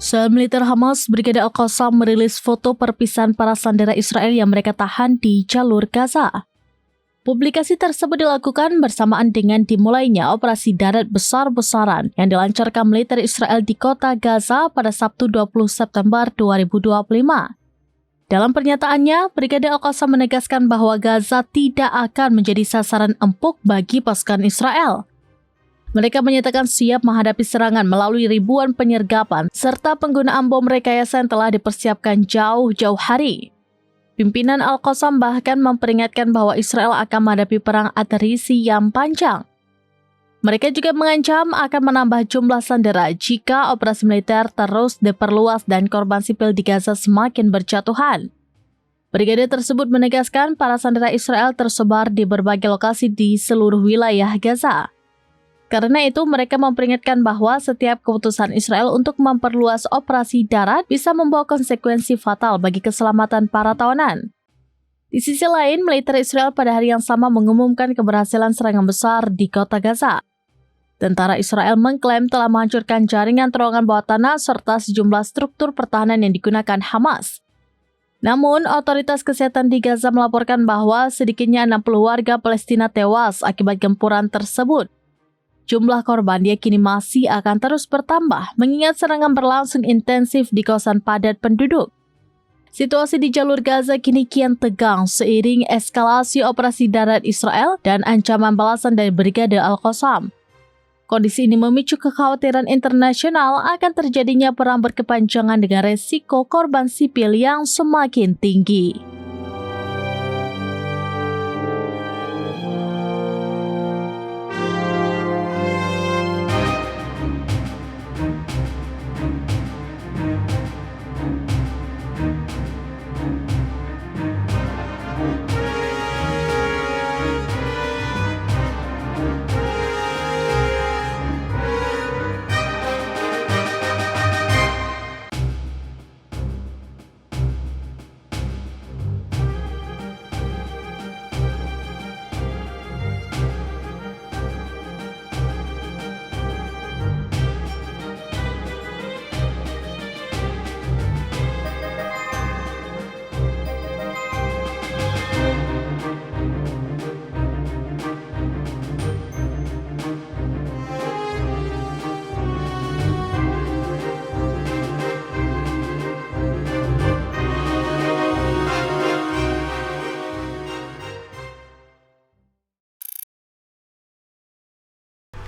Sel militer Hamas, Brigade Al-Qassam merilis foto perpisahan para sandera Israel yang mereka tahan di jalur Gaza. Publikasi tersebut dilakukan bersamaan dengan dimulainya operasi darat besar-besaran yang dilancarkan militer Israel di kota Gaza pada Sabtu 20 September 2025. Dalam pernyataannya, Brigade Al-Qassam menegaskan bahwa Gaza tidak akan menjadi sasaran empuk bagi pasukan Israel. Mereka menyatakan siap menghadapi serangan melalui ribuan penyergapan serta penggunaan bom rekayasa yang telah dipersiapkan jauh-jauh hari. Pimpinan Al-Qassam bahkan memperingatkan bahwa Israel akan menghadapi perang atrisi yang panjang. Mereka juga mengancam akan menambah jumlah sandera jika operasi militer terus diperluas dan korban sipil di Gaza semakin berjatuhan. Brigade tersebut menegaskan para sandera Israel tersebar di berbagai lokasi di seluruh wilayah Gaza. Karena itu, mereka memperingatkan bahwa setiap keputusan Israel untuk memperluas operasi darat bisa membawa konsekuensi fatal bagi keselamatan para tawanan. Di sisi lain, militer Israel pada hari yang sama mengumumkan keberhasilan serangan besar di kota Gaza. Tentara Israel mengklaim telah menghancurkan jaringan terowongan bawah tanah serta sejumlah struktur pertahanan yang digunakan Hamas. Namun, otoritas kesehatan di Gaza melaporkan bahwa sedikitnya 60 warga Palestina tewas akibat gempuran tersebut. Jumlah korban diyakini masih akan terus bertambah mengingat serangan berlangsung intensif di kawasan padat penduduk. Situasi di jalur Gaza kini kian tegang seiring eskalasi operasi darat Israel dan ancaman balasan dari Brigade Al-Qassam. Kondisi ini memicu kekhawatiran internasional akan terjadinya perang berkepanjangan dengan resiko korban sipil yang semakin tinggi.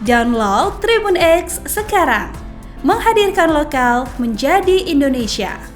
Download Tribun X sekarang, menghadirkan lokal menjadi Indonesia.